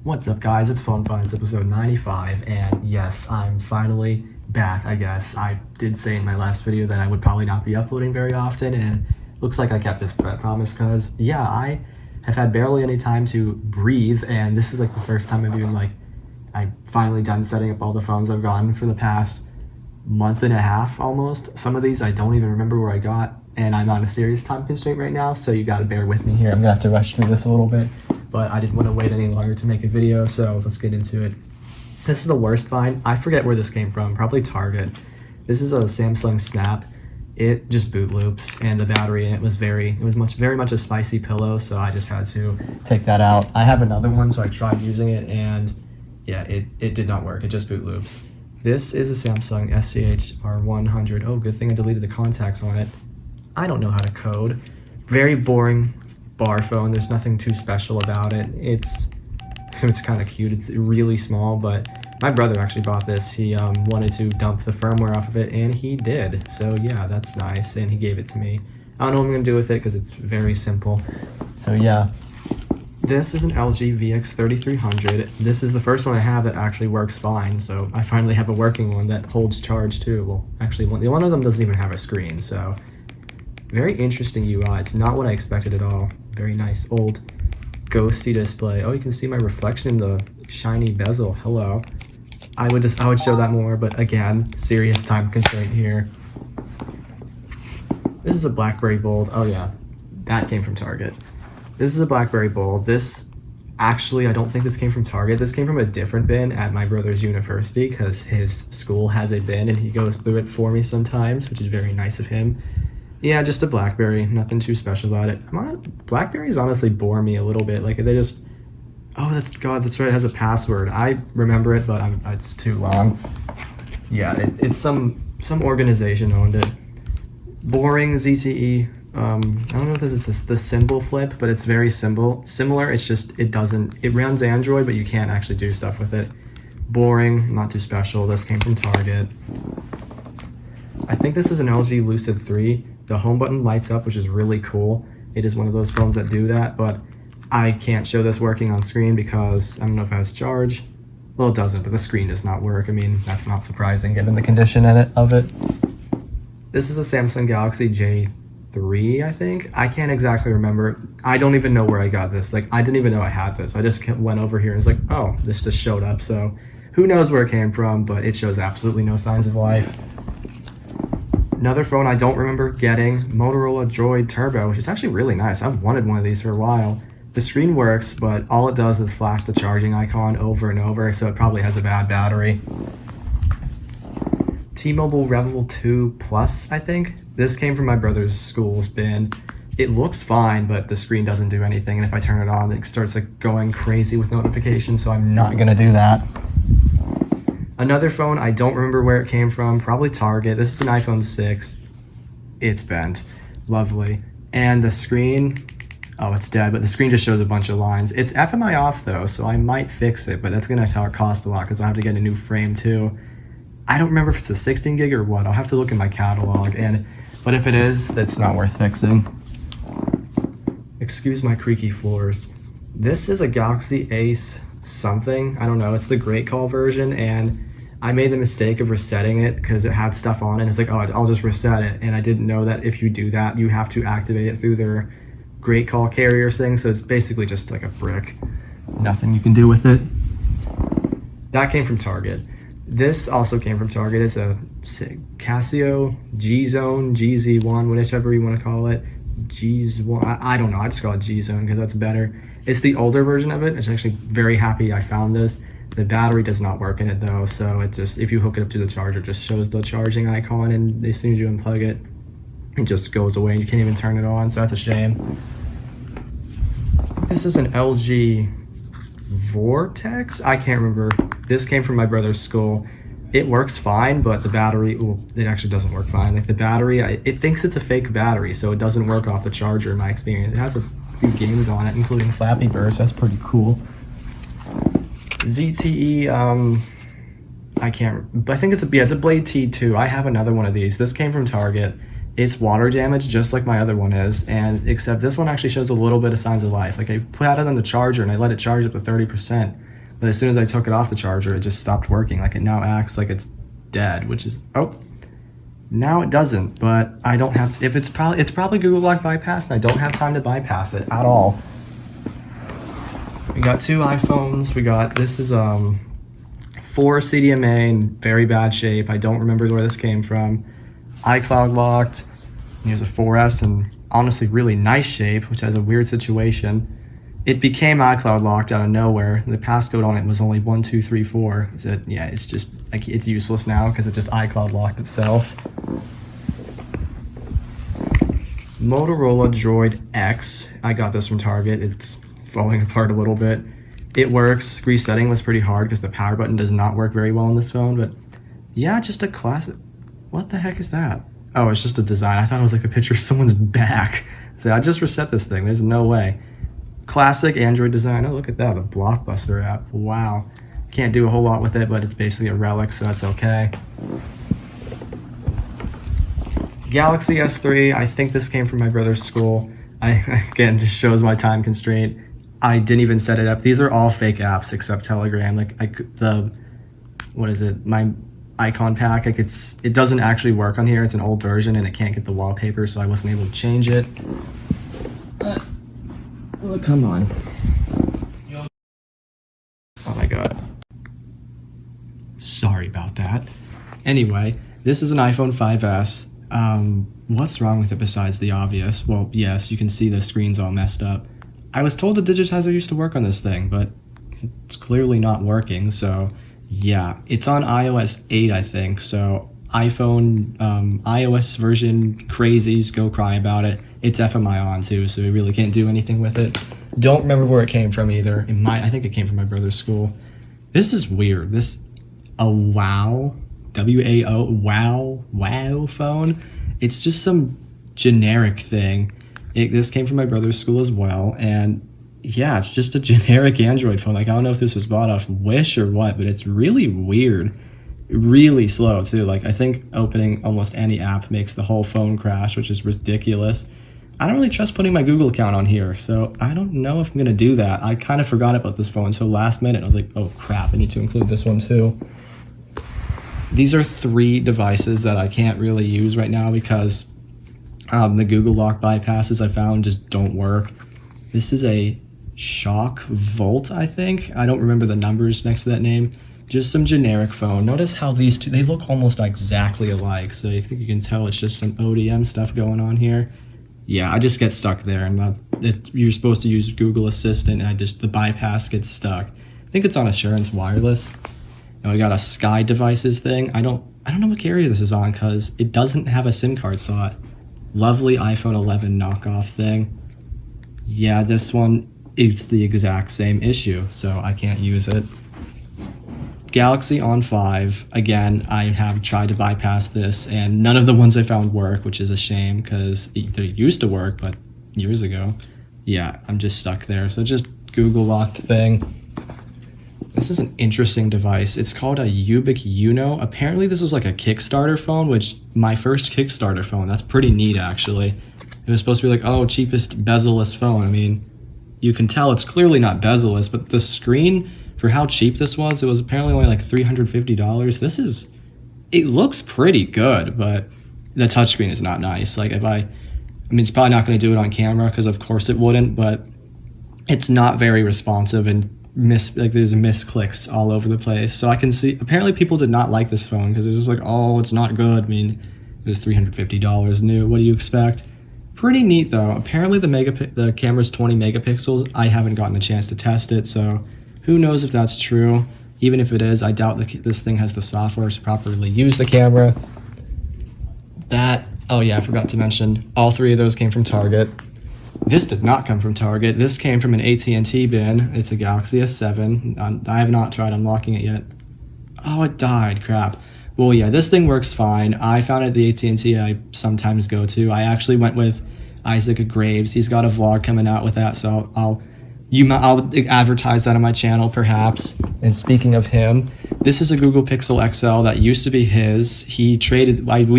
What's up, guys? It's Phone Finds episode 95, and yes, I'm finally back, I guess. I did say in my last video that I would probably not be uploading very often, and looks like I kept this promise, because yeah, I have had barely any time to breathe, and this is like the first time I've finally done setting up all the phones I've gotten for the past month and a half almost. Some of these I don't even remember where I got, and I'm on a serious time constraint right now, so you gotta bear with me here. I'm gonna have to rush through this a little bit, but I didn't want to wait any longer to make a video, so let's get into it. This is the worst find. I forget where this came from, probably Target. This is a Samsung Snap. It just boot loops, and the battery in it was very much a spicy pillow, so I just had to take that out. I have another one, so I tried using it, and yeah, it did not work. It just boot loops. This is a Samsung SCH-R100. Oh, good thing I deleted the contacts on it. I don't know how to code. Very boring bar phone. There's nothing too special about it. It's kind of cute. It's really small, but my brother actually bought this. He wanted to dump the firmware off of it, and he did. So yeah, that's nice, and he gave it to me. I don't know what I'm gonna do with it because it's very simple. So yeah, this is an LG VX3300. This is the first one I have that actually works fine. So I finally have a working one that holds charge too. Well, actually, one of them doesn't even have a screen. So very interesting UI. It's not what I expected at all. Very nice old ghosty display. Oh, you can see my reflection in the shiny bezel. Hello. I would show that more, but again, serious time constraint here. This is a BlackBerry Bold. Oh yeah, that came from Target. This is a BlackBerry Bold. This actually, I don't think this came from Target. This came from a different bin at my brother's university because his school has a bin and he goes through it for me sometimes, which is very nice of him. Yeah, just a BlackBerry, nothing too special about it. Blackberries honestly bore me a little bit. Like they just, oh, that's right, it has a password. I remember it, but it's too long. Yeah, it's some organization owned it. Boring ZTE. I don't know if this is the symbol flip, but it's very similar. It's just, it runs Android, but you can't actually do stuff with it. Boring, not too special. This came from Target. I think this is an LG Lucid 3. The home button lights up, which is really cool. It is one of those phones that do that, but I can't show this working on screen because I don't know if it has charge. Well, it doesn't, but the screen does not work. I mean, that's not surprising given the condition of it. This is a Samsung Galaxy J3, I think. I can't exactly remember. I don't even know where I got this. Like, I didn't even know I had this. I just went over here and was like, oh, this just showed up. So who knows where it came from, but it shows absolutely no signs of life. Another phone I don't remember getting, Motorola Droid Turbo, which is actually really nice. I've wanted one of these for a while. The screen works, but all it does is flash the charging icon over and over, so it probably has a bad battery. T-Mobile Revel 2 Plus, I think. This came from my brother's school's bin. It looks fine, but the screen doesn't do anything, and if I turn it on, it starts like going crazy with notifications, so I'm not gonna do that. Another phone, I don't remember where it came from, probably Target. This is an iPhone 6. It's bent. Lovely. And the screen, oh, it's dead, but the screen just shows a bunch of lines. It's FMI off though, so I might fix it, but that's gonna cost a lot because I have to get a new frame too. I don't remember if it's a 16 gig or what. I'll have to look in my catalog, but if it is, that's not worth fixing. Excuse my creaky floors. This is a Galaxy Ace something. I don't know. It's the Great Call version, and I made the mistake of resetting it because it had stuff on it. It's like, oh, I'll just reset it, and I didn't know that if you do that, you have to activate it through their Great Call carrier thing. So it's basically just like a brick. Nothing you can do with it. That came from Target. This also came from Target. It's a Casio G-Zone, GZ1, whatever you want to call it. G1, I don't know. I just call it G-Zone because that's better. It's the older version of it. It's actually very happy I found this. The battery does not work in it though, so it just, if you hook it up to the charger, it just shows the charging icon, and as soon as you unplug it, it just goes away and you can't even turn it on, so that's a shame. This is an LG Vortex? I can't remember. This came from my brother's school. It works fine, but the battery, well, it actually doesn't work fine. Like the battery, it thinks it's a fake battery, so it doesn't work off the charger in my experience. It has a few games on it, including Flappy Bird, so that's pretty cool. ZTE, I think it's a Blade T2. I have another one of these. This came from Target. It's water damaged just like my other one is, and except this one actually shows a little bit of signs of life. Like I put it on the charger and I let it charge up to 30%, But as soon as I took it off the charger, it just stopped working. Like, it now acts like it's dead, which is, oh, now it doesn't. But I don't have to, if it's probably Google Lock bypass, and I don't have time to bypass it at all. We got 2 iPhones. This is 4 CDMA in very bad shape. I don't remember where this came from. iCloud locked. Here's a 4S in honestly really nice shape, which has a weird situation. It became iCloud locked out of nowhere. The passcode on it was only 1234. Yeah, it's just like it's useless now because it just iCloud locked itself. Motorola Droid X. I got this from Target. It's falling apart a little bit. It works. Resetting was pretty hard because the power button does not work very well on this phone, but yeah, just a classic. What the heck is that? Oh, it's just a design. I thought it was like a picture of someone's back. So I just reset this thing. There's no way. Classic Android design. Oh, look at that. The Blockbuster app. Wow. Can't do a whole lot with it, but it's basically a relic, so that's okay. Galaxy S3. I think this came from my brother's school. Again, this shows my time constraint. I didn't even set it up. These are all fake apps except Telegram. My icon pack, it doesn't actually work on here. It's an old version and it can't get the wallpaper, so I wasn't able to change it. Well, come on. Oh my god. Sorry about that. Anyway, this is an iPhone 5S. What's wrong with it besides the obvious? Well, yes, you can see the screen's all messed up. I was told the digitizer used to work on this thing, but it's clearly not working, so yeah. It's on iOS 8, I think, so iOS version crazies, go cry about it. It's FMI on too, so we really can't do anything with it. Don't remember where it came from either. I think it came from my brother's school. This is weird. WAO, WAO phone. It's just some generic thing. This came from my brother's school as well, and yeah, it's just a generic Android phone. Like, I don't know if this was bought off Wish or what, but it's really weird. Really slow too. Like, I think opening almost any app makes the whole phone crash, which is ridiculous. I don't really trust putting my Google account on here, so I don't know if I'm gonna do that. I kind of forgot about this phone until last minute. I was like, oh crap, I need to include this one too. These are 3 devices that I can't really use right now because the Google Lock bypasses I found just don't work. This is a Shock Volt, I think. I don't remember the numbers next to that name. Just some generic phone. Notice how these two, they look almost exactly alike. So I think you can tell it's just some ODM stuff going on here. Yeah, I just get stuck there. And you're supposed to use Google Assistant, and the bypass gets stuck. I think it's on Assurance Wireless. And we got a Sky Devices thing. I don't know what carrier this is on because it doesn't have a SIM card slot. Lovely iPhone 11 knockoff thing. Yeah, this one is the exact same issue, so I can't use it. Galaxy on 5. Again, I have tried to bypass this, and none of the ones I found work, which is a shame because they used to work, but years ago. Yeah, I'm just stuck there. So just Google locked thing. This is an interesting device. It's called a Ubic Uno. Apparently this was like a Kickstarter phone, which my first Kickstarter phone. That's pretty neat, actually. It was supposed to be like, oh, cheapest bezel-less phone. I mean, you can tell it's clearly not bezel-less, but the screen, for how cheap this was, it was apparently only like $350. It looks pretty good, but the touchscreen is not nice. Like, I mean, it's probably not going to do it on camera because of course it wouldn't, but it's not very responsive and there's misclicks all over the place. So I can see, apparently people did not like this phone because it was like, oh, it's not good. I mean, it was $350 new. What do you expect? Pretty neat though. Apparently the camera's 20 megapixels. I haven't gotten a chance to test it, so who knows if that's true. Even if it is, I doubt this thing has the software to properly use the camera. Oh yeah, I forgot to mention, all 3 of those came from Target. This did not come from Target. This came from an AT&T bin. It's a Galaxy S7. I have not tried unlocking it yet. Oh, it died. Crap. Well, yeah, this thing works fine. I found it at the AT&T I sometimes go to. I actually went with Isaac Graves. He's got a vlog coming out with that, so I'll advertise that on my channel, perhaps. And speaking of him, this is a Google Pixel XL that used to be his. We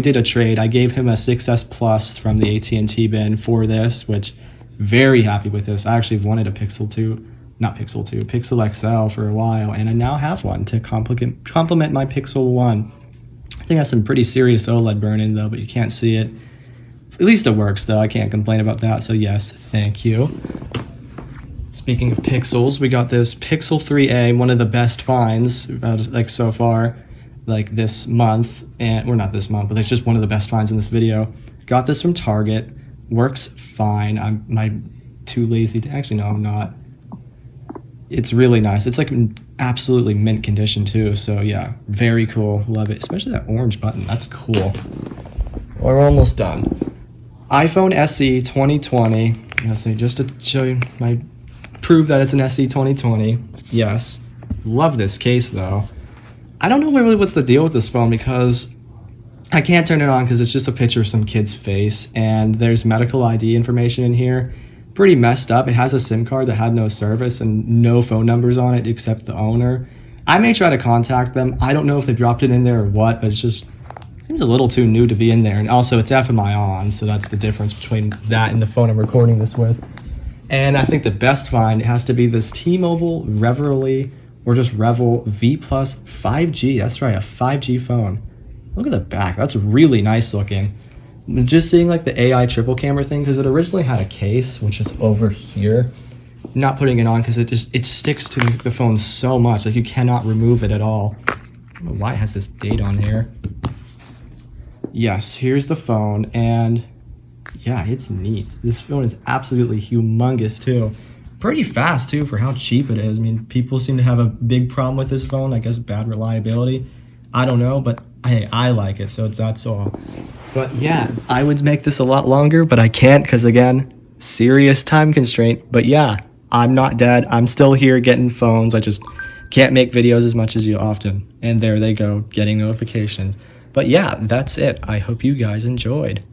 did a trade. I gave him a 6S Plus from the AT&T bin for this, which very happy with this. I actually wanted a Pixel 2 not Pixel 2, Pixel XL for a while, and I now have one to complement my Pixel 1. I think that's some pretty serious OLED burn-in though, but you can't see it. At least it works though, I can't complain about that, so yes, thank you. Speaking of Pixels, we got this Pixel 3a, one of the best finds, like so far, like this month, and, or not this month, but it's just one of the best finds in this video. Got this from Target, works fine. I'm too lazy to, actually no, I'm not. It's really nice. It's like absolutely mint condition too, so yeah, very cool, love it. Especially that orange button, that's cool. We're almost done. iPhone SE 2020, just to show you prove that it's an SE 2020, yes. Love this case though. I don't know really what's the deal with this phone because I can't turn it on because it's just a picture of some kid's face and there's medical ID information in here. Pretty messed up. It has a SIM card that had no service and no phone numbers on it except the owner. I may try to contact them. I don't know if they dropped it in there or what, but it just seems a little too new to be in there. And also it's FMI on, so that's the difference between that and the phone I'm recording this with. And I think the best find has to be this T-Mobile Reveille or just Revel V Plus 5G. That's right, a 5G phone. Look at the back. That's really nice looking. Just seeing like the AI triple camera thing, because it originally had a case, which is over here. Not putting it on because it sticks to the phone so much. Like you cannot remove it at all. I don't know why it has this date on here. Yes, here's the phone, and yeah, it's neat. This phone is absolutely humongous too. Pretty fast too for how cheap it is. I mean, people seem to have a big problem with this phone. I guess bad reliability. I don't know, but hey, I like it, so that's all. But yeah, I would make this a lot longer, but I can't because again, serious time constraint. But yeah, I'm not dead. I'm still here getting phones. I just can't make videos as much as you often. And there they go, getting notifications. But yeah, that's it. I hope you guys enjoyed.